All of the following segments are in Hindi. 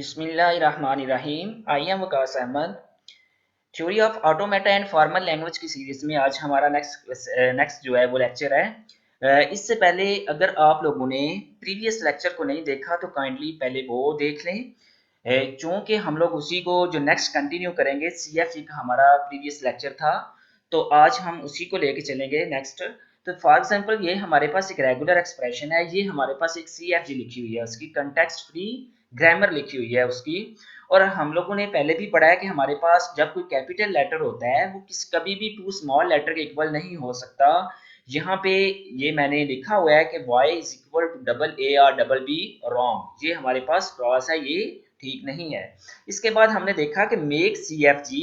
बिस्मिल्लाहिर्रहमानिर्रहीम। I am Waqas Ahmed. Theory of automata and formal language की सीरीज में आज हमारा नेक्स्ट जो है वो लेक्चर है। इससे पहले अगर आप लोगों ने प्रीवियस लेक्चर को नहीं देखा तो काइंडली पहले वो देख लें। चूँकि हम लोग उसी को जो नेक्स्ट कंटिन्यू करेंगे, CFG का हमारा प्रीवियस लेक्चर था, तो आज हम उसी को लेके चलेंगे नेक्स्ट। तो फॉर एग्जांपल ये हमारे पास एक रेगुलर एक्सप्रेशन है, ये हमारे पास एक CFG लिखी हुई है, उसकी कंटेक्स्ट फ्री ग्रामर लिखी हुई है उसकी। और हम लोगों ने पहले भी पढ़ा है कि हमारे पास जब कोई कैपिटल लेटर होता है वो कभी भी टू स्मॉल लेटर के इक्वल नहीं हो सकता। यहाँ पे ये मैंने लिखा हुआ है कि y is equal to double A और डबल बी, रॉन्ग। ये हमारे पास क्रॉस है, ये ठीक नहीं है। इसके बाद हमने देखा कि make CFG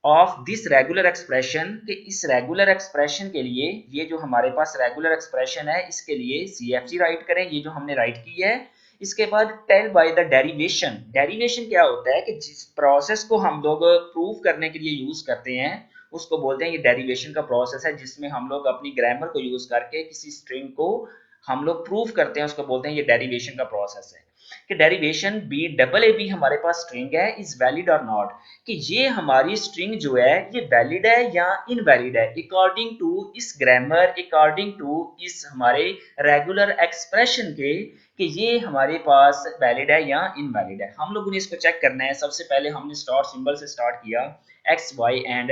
of this regular expression, कि इस रेगुलर एक्सप्रेशन के लिए, ये जो हमारे पास रेगुलर एक्सप्रेशन है इसके लिए CFG राइट करें, ये जो हमने राइट की है। इसके बाद tell by the derivation. Derivation क्या होता है कि जिस प्रोसेस को हम लोग प्रूव करने के लिए यूज करते हैं उसको बोलते हैं, ये डेरिवेशन का प्रोसेस है जिसमें हम लोग अपनी ग्रामर को यूज करके किसी स्ट्रिंग को हम लोग प्रूव करते हैं, उसको बोलते हैं ये डेरिवेशन का प्रोसेस है। कि derivation B double A B हमारे पास स्ट्रिंग है, इज वैलिड और नॉट, कि ये हमारी स्ट्रिंग जो है ये वैलिड है या इनवैलिड है अकॉर्डिंग टू इस ग्रामर, अकॉर्डिंग टू इस हमारे रेगुलर एक्सप्रेशन के, कि ये हमारे पास वैलिड है या इनवैलिड है। हम लोगों ने इसको चेक करना है। सबसे पहले हमने स्टार सिंबल से स्टार्ट किया, एक्स वाई एंड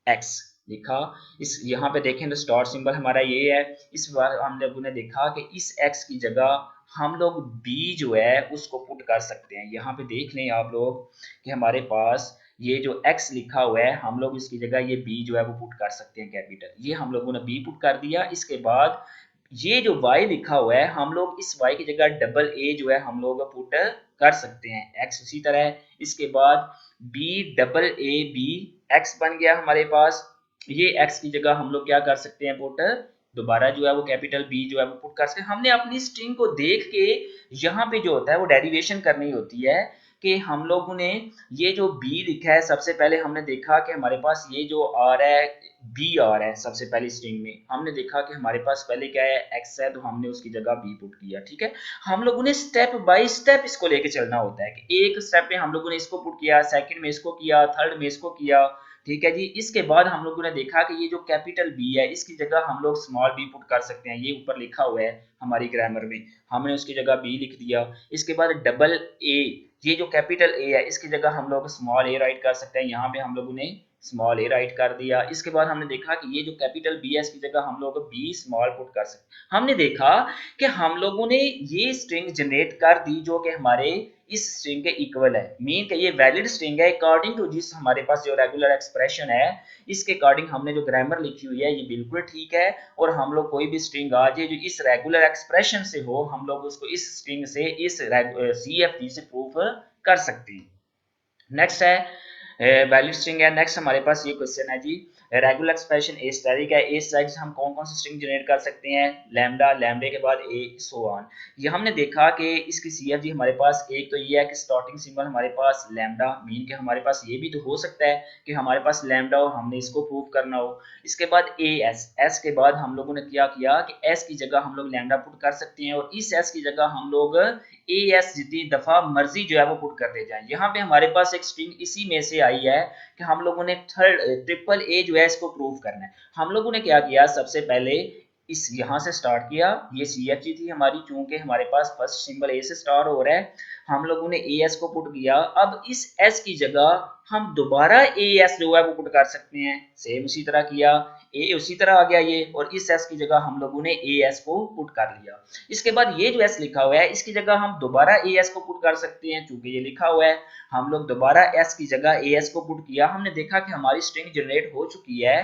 एक्स लिखा। इस यहाँ पे देखें तो स्टार सिंबल हमारा ये है। इस बार हम लोगों ने देखा कि इस एक्स की जगह हम लोग बी जो है उसको पुट कर सकते हैं। यहाँ पे देख लें आप लोग कि हमारे पास ये जो x लिखा हुआ है, हम लोग इसकी जगह ये b जो है वो पुट कर सकते हैं कैपिटल। ये हम लोगों ने b पुट कर दिया। इसके बाद ये जो y लिखा हुआ है, हम लोग इस y की जगह डबल a जो है हम लोग पुट कर सकते हैं, x उसी तरह। इसके बाद b double a b, x बन गया हमारे पास। ये x की जगह हम लोग क्या कर सकते हैं, पुट दोबारा जो है वो कैपिटल B जो है वो पुट कर सकते हैं। हमने अपनी स्ट्रिंग को देख के यहाँ पे जो होता है वो डेरिवेशन करनी होती है, कि हम लोगों ने ये जो B लिखा है, सबसे पहले हमने देखा कि हमारे पास ये जो आ रहा है B आ रहा है, सबसे पहले स्ट्रिंग में हमने देखा कि हमारे पास पहले क्या है, X है, तो हमने उसकी जगह B पुट किया। ठीक है, हम लोगों ने स्टेप बाय स्टेप इसको लेके चलना होता है, कि एक स्टेप में हम लोगों ने इसको पुट किया, सेकंड में इसको किया, थर्ड में इसको किया। ठीक है जी। इसके बाद हम लोगों ने देखा कि ये जो कैपिटल बी है इसकी जगह हम लोग स्मॉल बी पुट कर सकते हैं। ये ऊपर लिखा हुआ है हमारी ग्रामर में, हमने उसकी जगह बी लिख दिया। इसके बाद डबल ए, ये जो कैपिटल ए है इसकी जगह हम लोग स्मॉल ए राइट कर सकते हैं। यहाँ पे हम लोगों ने स्मॉल ए राइट कर दिया। इसके बाद हमने देखा कि ये जो कैपिटल बी है इसकी जगह हम लोग बी स्मॉल पुट कर सकते हैं। हमने देखा कि हम लोगों ने ये स्ट्रिंग जनरेट कर दी जो कि हमारे इस स्ट्रिंग के इक्वल है, मीन कि ये वैलिड स्ट्रिंग है अकॉर्डिंग टू जिस हमारे पास जो रेगुलर एक्सप्रेशन है इसके अकॉर्डिंग हमने जो ग्रामर लिखी हुई है ये बिल्कुल ठीक है। और हम लोग कोई भी स्ट्रिंग आ जाए जो इस रेगुलर एक्सप्रेशन से हो, हम लोग उसको इस स्ट्रिंग से, इस CFG से प्रूफ कर सकते हैं। नेक्स्ट है वैलिड स्ट्रिंग है। नेक्स्ट हमारे पास ये क्वेश्चन है जी, रेगुलर एक्सप्रेशन ए स्टैटिक है, ए स्टैटिक से हम कौन कौन सी स्ट्रिंग जनरेट कर सकते हैं, लैम्डा, लैम्डे के बाद ए, सो ऑन। ये हमने देखा कि इसकी CFG हमारे पास एक तो ये है कि स्टार्टिंग सिंबल हमारे पास लैम्डा, मीन के हमारे पास ये भी तो हो सकता है कि हमारे पास लैम्डा हो, हमने इसको प्रूव करना हो। इसके बाद ए एस, एस के बाद हम लोगों ने क्या किया कि एस की जगह हम लोग लैम्डा पुट कर सकते हैं, और इस एस की जगह हम लोग ए एस जितनी दफा मर्जी जो है वो पुट करते जाएं। यहाँ पे हमारे पास एक स्ट्रिंग इसी में से आई है कि हम लोगों ने थर्ड ट्रिपल ए जो है इसको प्रूव करना है। हम लोगों ने क्या किया, सबसे पहले इस यहाँ से स्टार्ट किया, ये CFG थी हमारी, चूंकि हमारे पास फर्स्ट सिंबल ए से स्टार्ट हो रहा है, हम लोगों ने ए एस को पुट किया। अब इस एस की जगह हम दोबारा ए एस जो है वो पुट कर सकते हैं, सेम उसी तरह किया, ए उसी तरह आ गया ये, और इस एस की जगह हम लोगों ने ए एस को पुट कर लिया। इसके बाद ये जो एस लिखा हुआ है इसकी जगह हम दोबारा ए एस को पुट कर सकते हैं, चूंकि ये लिखा हुआ है। हम लोग दोबारा एस की जगह ए एस को पुट किया, हमने देखा कि हमारी स्ट्रिंग जनरेट हो चुकी है,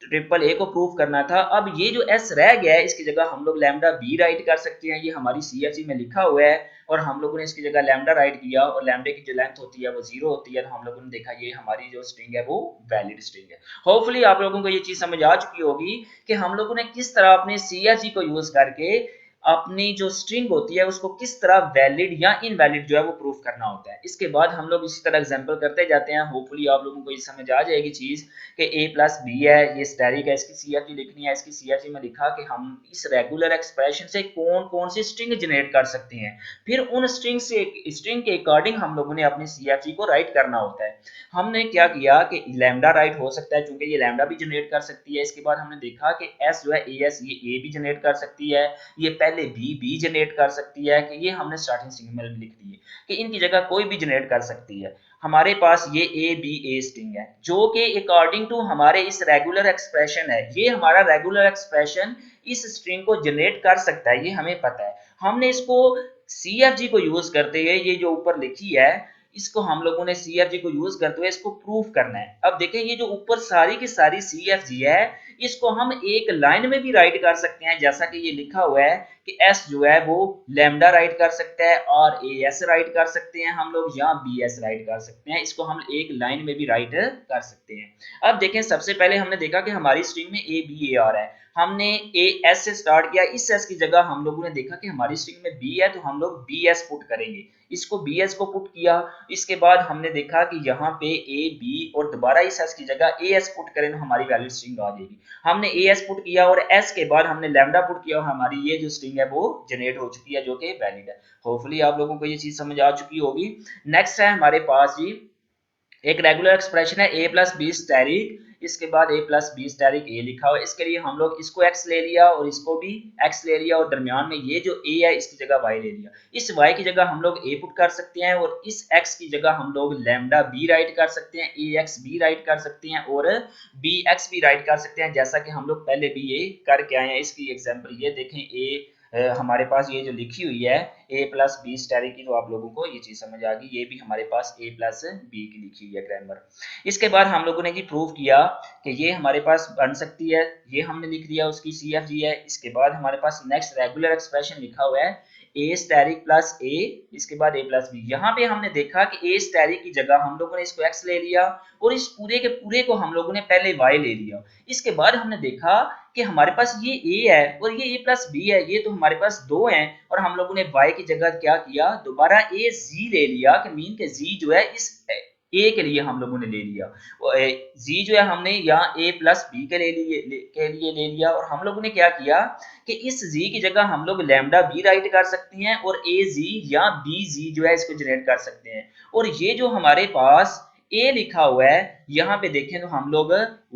ट्रिपल ए को प्रूव करना था। अब ये जो एस रह गया है इसकी जगह हम लोग लैम्डा बी राइट कर सकते हैं, ये हमारी CFG में लिखा हुआ है, और हम लोगों ने इसकी जगह लैम्डा राइट किया, और लैम्डे की जो लेंथ होती है वो 0 होती है, तो हम लोगों ने देखा ये हमारी जो स्ट्रिंग है वो वैलिड स्ट्रिंग है। होपफुली आप लोगों को ये चीज समझ आ चुकी होगी कि हम लोगों ने किस तरह अपने CFG को यूज करके अपनी जो स्ट्रिंग होती है उसको किस तरह वैलिड या इनवैलिड जो है वो प्रूफ करना होता है। इसके बाद हम लोग इसी तरह एग्जांपल करते जाते हैं। होपफुली आप लोगों को ये समझ आ जाएगी चीज़ कि a प्लस बी है, ये स्टैटिक है, इसकी CFG लिखनी है। इसकी CFG में लिखा कि हम इस रेगुलर एक्सप्रेशन से कौन कौन सी स्ट्रिंग जनरेट कर सकते हैं, फिर उन स्ट्रिंग के अकॉर्डिंग हम लोगों ने अपनी CFG को राइट करना होता है। हमने क्या किया कि लैम्डा राइट हो सकता है, चूंकि ये लैम्डा भी जनरेट कर सकती है। इसके बाद हमने देखा कि s जो है AS ये a भी जनरेट कर सकती है, ये पहले बी जनरेट कर सकती है, कि ये हमने स्टार्टिंग स्ट्रिंग में लिख दी है कि इनकी जगह कोई भी जनरेट कर सकती है। हमारे पास ये ए स्ट्रिंग है जो कि अकॉर्डिंग टू हमारे इस रेगुलर एक्सप्रेशन है, ये हमारा रेगुलर एक्सप्रेशन इस स्ट्रिंग को जनरेट कर सकता है, ये हमें पता है। हमने इसको CFG को यूज करते हुए, ये जो ऊपर लिखी है इसको हम लोगों ने CFG को यूज करते हुए इसको प्रूफ करना है। अब देखें ये जो ऊपर सारी की सारी CFG है इसको हम एक लाइन में भी राइट कर सकते हैं, जैसा कि ये लिखा हुआ है कि S जो है वो लैम्डा राइट कर सकता है और AS राइट कर सकते हैं हम लोग, या BS राइट कर सकते हैं। इसको हम एक लाइन में भी राइट कर सकते हैं। अब देखें सबसे पहले हमने देखा कि हमारी स्ट्रिंग में ABAR है, हमने AS से स्टार्ट किया। इस S की जगह हम लोगों ने देखा कि हमारी स्ट्रिंग में B है तो हम लोग BS पुट करेंगे, इसको BS को पुट किया। इसके बाद हमने देखा कि यहाँ पे A B और दोबारा इस S की जगह AS पुट करें तो हमारी वैलिड स्ट्रिंग आ जाएगी। हमने AS पुट किया और S के बाद हमने लैम्डा पुट किया और हमारी ये जो स्ट्रिंग है वो जनरेट हो चुकी है जो कि वैलिड है। होपफुली आप लोगों को ये चीज समझ आ चुकी होगी। नेक्स्ट है हमारे पास जी एक रेगुलर एक्सप्रेशन है a प्लस बी स्टैरिक, इसके बाद a plus B asterisk a लिखा हुआ है। इसके लिए हम लोग इसको x ले लिया और इसको भी x ले लिया और दरमियान में ये जो a है इसकी जगह y ले लिया। इस y की जगह हम लोग a पुट कर सकते हैं और इस x की जगह हम लोग लैम्डा b राइट कर सकते हैं, ax b राइट कर सकते हैं और bx भी राइट कर सकते हैं, जैसा कि हम लोग पहले भी ये करके आए हैं। इसकी एग्जाम्पल ये देखें, हमारे पास ये जो लिखी हुई है a प्लस बी स्टैरिक की, तो आप लोगों को ये चीज समझ आ गई। ये भी हमारे पास a प्लस बी की लिखी हुई है ग्रामर। इसके बाद हम लोगों ने जी प्रूव किया कि ये हमारे पास बन सकती है, ये हमने लिख दिया उसकी CFG है। इसके बाद हमारे पास नेक्स्ट रेगुलर एक्सप्रेशन लिखा हुआ है a स्टैरिक प्लस a, इसके बाद a प्लस बी। यहाँ पे हमने देखा कि a स्टैरिक की जगह हम लोगों ने इसको x ले लिया और इस पूरे के पूरे को हम लोगों ने पहले y ले लिया। इसके बाद हमने देखा कि हमारे पास ये a है और ये a प्लस बी है, ये तो हमारे पास दो हैं और हम लोगों ने y की जगह क्या किया, दोबारा a z ले लिया कि मीन के z जो है इस a के लिए हम लोगों ने ले लिया। z जो है हमने यहाँ a प्लस बी के लिए ले लिया और हम लोगों ने क्या किया कि इस z की जगह हम लोग लैम्डा b राइट कर सकते हैं और a z या b z जो है इसको जनरेट कर सकते हैं। और ये जो हमारे पास a लिखा हुआ है यहाँ पे देखें तो हम लोग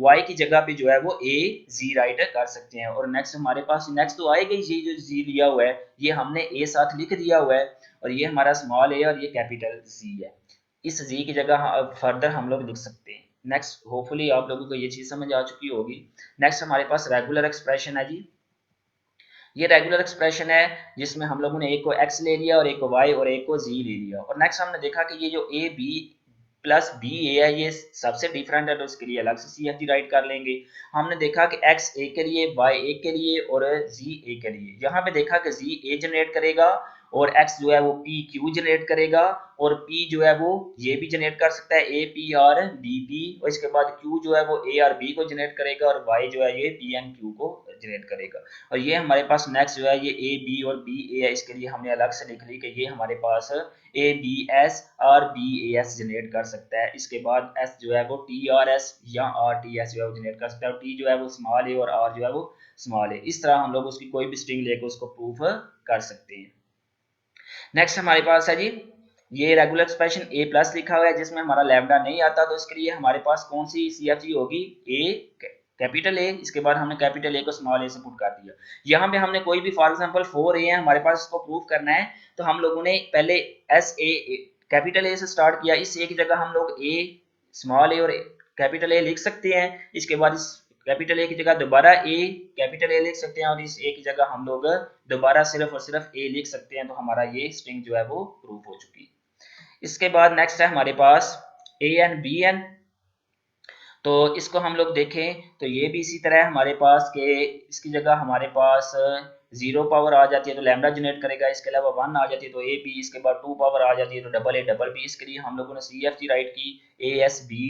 y की जगह पे जो है वो a z राइट कर सकते हैं। और नेक्स्ट हमारे पास नेक्स्ट तो आएगा ही, ये जो z लिया हुआ है ये हमने a साथ लिख दिया हुआ है और ये हमारा स्मॉल a और ये कैपिटल z है। इस z की जगह फर्दर हम लोग लिख सकते हैं। नेक्स्ट होपफुली आप लोगों को ये चीज समझ आ चुकी होगी। नेक्स्ट हमारे पास रेगुलर एक्सप्रेशन है जी। ये रेगुलर एक्सप्रेशन है जिसमें हम लोगों ने एक को x ले लिया और एक को y और एक को z ले लिया। और नेक्स्ट हमने देखा कि ये जो a b प्लस बी ए है ये सबसे डिफरेंट है तो इसके लिए अलग से CFG राइट कर लेंगे। हमने देखा कि x a के लिए, y a के लिए और z a के लिए। यहाँ पे देखा कि z a जनरेट करेगा और x जो है वो p q जनरेट करेगा और p जो है वो ये भी जनरेट कर सकता है a p और b p, और इसके बाद q जो है वो a और b को जनरेट करेगा और y जो है ये p and q को जनरेट करेगा। और ये हमारे पास नेक्स्ट जो है ये a b और b a है, इसके लिए हमने अलग से लिख ली कि ये हमारे पास a b s और b a s जनरेट कर सकता है। इसके बाद s जो है वो t r s या r t s जो है वो जनरेट कर सकता है और t जो है वो स्मॉल a और r जो है वो स्मॉल a। इस तरह हम लोग उसकी कोई भी स्ट्रिंग लेकर उसको प्रूफ कर सकते हैं। नेक्स्ट हमारे पास है जी ये रेगुलर एक्सप्रेशन a प्लस लिखा हुआ है जिसमें हमारा लैम्डा नहीं आता, तो इसके लिए हमारे पास कौन सी CFG होगी, a कैपिटल A। इसके बाद हमने कैपिटल A को स्मॉल a से पुट कर दिया। यहाँ पे हमने कोई भी फॉर एग्जांपल 4a है हमारे पास, इसको प्रूफ करना है तो हम लोगों ने पहले SA कैपिटल A से स्टार्ट किया। इस a की जगह हम लोग a स्मॉल a और कैपिटल A लिख सकते हैं। इसके बाद इस कैपिटल A की जगह दोबारा a कैपिटल A लिख सकते हैं और इस a की जगह हम लोग दोबारा सिर्फ और सिर्फ a लिख सकते हैं। तो हमारा ये स्ट्रिंग जो है वो प्रूफ हो चुकी है। इसके बाद नेक्स्ट है हमारे पास an bn, तो इसको हम लोग देखें तो ये भी इसी तरह हमारे पास के इसकी जगह हमारे पास 0 पावर आ जाती है तो लैम्डा जनरेट करेगा, इसके अलावा 1 आ जाती है तो AB, इसके बाद 2 पावर आ जाती है तो डबल A डबल B। इसके लिए हम लोगों ने CFG राइट की ASB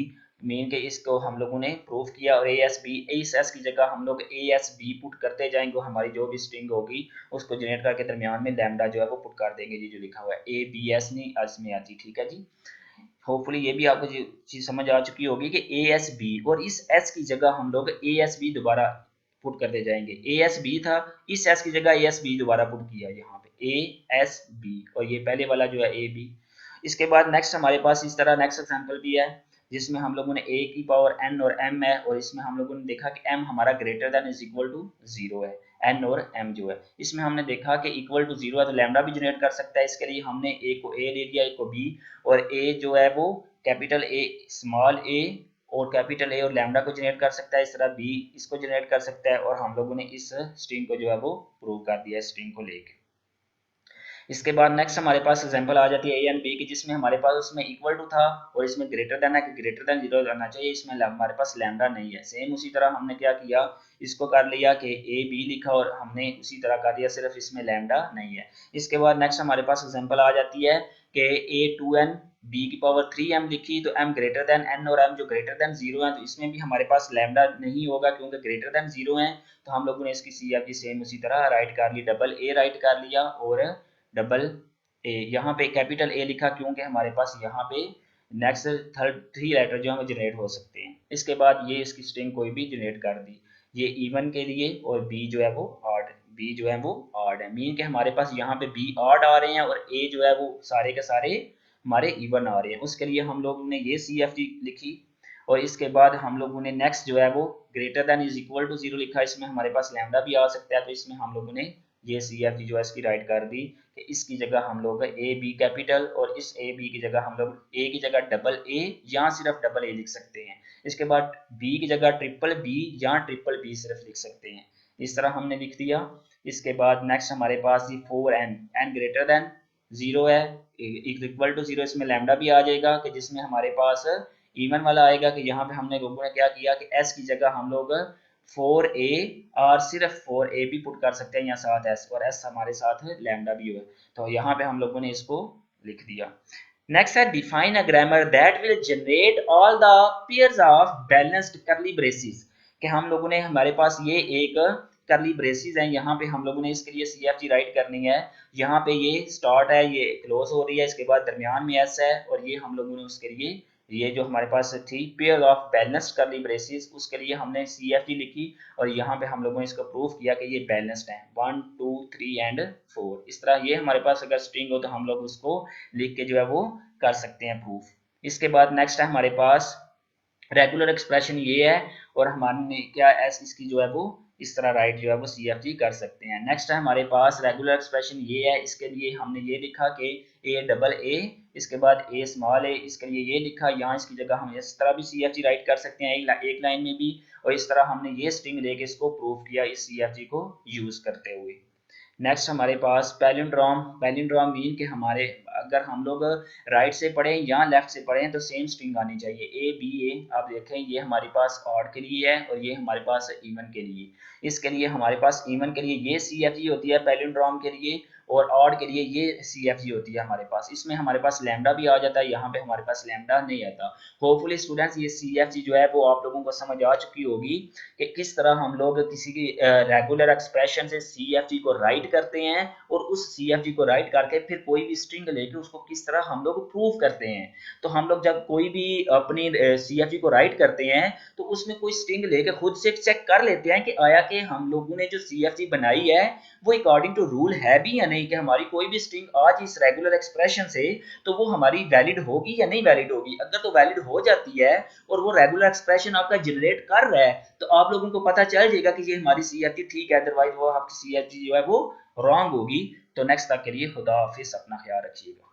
मीन के इसको हम लोगों ने प्रूफ किया, और एस बी, इस एस की जगह हम लोग एस बी पुट करते जाएंगे, हमारी जो भी स्ट्रिंग होगी उसको जनरेट करके दरमियान में लैम्डा जो है वो पुट कर देंगे जी, जो लिखा हुआ है ए बी एस नहीं इसमें आती। ठीक है जी, होपफुली ये भी आपको चीज समझ आ चुकी होगी कि ए एस बी, और इस एस की जगह हम लोग ए एस बी दोबारा पुट करते जाएंगे। ए एस बी था, इस एस की जगह ए एस बी दोबारा पुट किया यहाँ पे ए एस बी, और ये पहले वाला जो है ए बी। इसके बाद नेक्स्ट हमारे पास इस तरह नेक्स्ट एग्जाम्पल भी है, जिसमें हम लोगों ने a की पावर n और m है, और इसमें हम लोगों ने देखा कि m हमारा greater than is equal to 0 है, n और m जो है इसमें हमने देखा कि इक्वल टू 0 है तो लैम्डा भी जनरेट कर सकता है। इसके लिए हमने a को a ले लिया, a को b, और a जो है वो कैपिटल A स्मॉल a और कैपिटल A और लैम्डा को जनरेट कर सकता है, इस तरह b इसको जनरेट कर सकता है, और हम लोगों ने इस स्ट्रिंग को जो है वो प्रूव कर दिया स्ट्रिंग को लेके। इसके बाद नेक्स्ट हमारे पास एग्जांपल आ जाती है ए एंड बी की, जिसमें हमारे पास उसमें इक्वल टू था और इसमें ग्रेटर देन है कि ग्रेटर देन 0 रहना चाहिए, इसमें हमारे पास लैम्डा नहीं है। सेम उसी तरह हमने क्या किया, इसको कर लिया कि ए बी लिखा और हमने उसी तरह कर दिया, सिर्फ इसमें लैम्डा नहीं है। इसके बाद नेक्स्ट हमारे पास एग्जांपल आ जाती है कि ए टू एन बी की पावर 3m लिखी, तो m ग्रेटर देन n और m जो ग्रेटर देन 0 है, तो इसमें भी हमारे पास लैम्डा नहीं होगा क्योंकि ग्रेटर देन 0 है। तो हम लोगों ने इसकी सी एफ की सेम उसी तरह राइट कर ली, डबल ए राइट कर लिया और डबल ए, यहाँ पे कैपिटल ए लिखा क्योंकि हमारे पास यहाँ पे नेक्स्ट थर्ड 3 लेटर जो हमें जनरेट हो सकते हैं। इसके बाद ये इसकी स्ट्रिंग कोई भी जनरेट कर दी, ये इवन के लिए, और बी जो है वो ऑड, बी जो है वो ऑड है, मीन के हमारे पास यहाँ पे बी ऑड आ रहे हैं और ए जो है वो सारे के सारे हमारे इवन आ रहे हैं। उसके लिए हम लोगों ने ये सी एफ डी लिखी, और इसके बाद हम लोगों ने नेक्स्ट जो है वो greater than is equal to 0 लिखा, इसमें हमारे पास लैम्डा भी आ सकता है, तो इसमें हम लोगों ने ये सी एफ डी जो है इसकी राइट कर दी कि इसकी जगह हम लोग ए बी कैपिटल, और इस ए बी की जगह हम लोग ए की जगह डबल ए या सिर्फ डबल ए लिख सकते हैं। इसके बाद बी की जगह ट्रिपल बी या ट्रिपल बी सिर्फ लिख सकते हैं, इस तरह हमने लिख दिया। इसके बाद नेक्स्ट हमारे पास ये 4n, n ग्रेटर देन 0 है, इक्वल टू 0, इसमें लैम्डा भी आ जाएगा कि जिसमें हमारे पास इवन वाला आएगा कि यहाँ पे हमने लोगों ने क्या किया कि s की जगह हम लोग 4a और सिर्फ 4a भी पुट कर सकते हैं या साथ s, और s हमारे साथ लैम्डा भी हो, तो यहाँ पे हम लोगों ने इसको लिख दिया। नेक्स्ट है define a grammar that will generate all the pairs of balanced curly braces, कि हम लोगों ने हमारे पास ये एक करली ब्रेसेस हैं, यहाँ पे हम लोगों ने इसके लिए सी एफ जी राइट करनी है। यहाँ पे ये स्टार्ट है, ये क्लोज हो रही है, इसके बाद दरमियान में एस है, और ये हम लोगों ने उसके लिए ये जो हमारे पास थी पेयर ऑफ बैलेंस्ड करली ब्रेसेस, उसके लिए हमने सी एफ जी लिखी, और यहाँ पे हम लोगों ने इसको प्रूफ किया कि ये बैलेंस्ड है 1 2 3 एंड 4। इस तरह ये हमारे पास अगर स्ट्रिंग हो तो हम लोग उसको लिख के जो है वो कर सकते हैं प्रूफ। इसके बाद नेक्स्ट है हमारे पास रेगुलर एक्सप्रेशन ये है, और हमारे क्या एस इसकी जो है वो इस तरह राइट जो है वो सी एफ जी कर सकते हैं। नेक्स्ट है हमारे पास रेगुलर एक्सप्रेशन ये है, इसके लिए हमने ये लिखा कि ए डबल ए, इसके बाद ए स्मॉल ए, इसके लिए ये लिखा, यहाँ इसकी जगह हम इस तरह भी सी एफ जी राइट कर सकते हैं एक लाइन में भी, और इस तरह हमने ये स्ट्रिंग लेके इसको प्रूफ किया इस सी एफ जी को यूज करते हुए। नेक्स्ट हमारे पास पैलिंड्रोम, पैलिंड्रोम मीन कि हमारे अगर हम लोग राइट से पढ़ें या लेफ्ट से पढ़ें तो सेम स्ट्रिंग आनी चाहिए, ए बी ए। आप देखें ये हमारे पास ऑड के लिए है और ये हमारे पास इवन के लिए। इसके लिए हमारे पास इवन के लिए ये सी एफ जी होती है पैलिंड्रोम के लिए, और ऑड के लिए ये सी एफ जी होती है हमारे पास। इसमें हमारे पास लैम्डा भी आ जाता है, यहाँ पे हमारे पास लैम्डा नहीं आता। होपफुली स्टूडेंट्स ये सी एफ जी जो है वो आप लोगों को समझ आ चुकी होगी कि किस तरह हम लोग किसी की रेगुलर एक्सप्रेशन से सी एफ जी को राइट करते हैं, और उस सी एफ जी को राइट करके फिर कोई भी स्ट्रिंग लेके उसको किस तरह हम लोग प्रूव करते हैं। तो हम लोग जब कोई भी अपनी सी एफ जी को राइट करते हैं तो उसमें कोई स्ट्रिंग लेके खुद से चेक कर लेते हैं कि आया कि हम लोगों ने जो सी एफ जी बनाई है वो अकॉर्डिंग टू रूल है भी या नहीं, कि हमारी कोई भी स्ट्रिंग आज इस रेगुलर एक्सप्रेशन से तो वो हमारी वैलिड होगी या नहीं वैलिड होगी। अगर तो वैलिड हो जाती है और वो रेगुलर एक्सप्रेशन आपका जनरेट कर रहा है तो आप लोगों को पता चल जाएगा कि ये हमारी सी एफ जी ठीक है, अदरवाइज वो आपकी सी एफ जी जो है वो रॉन्ग होगी। तो नेक्स्ट तक के लिए खुदा हाफिज, अपना ख्याल रखिएगा।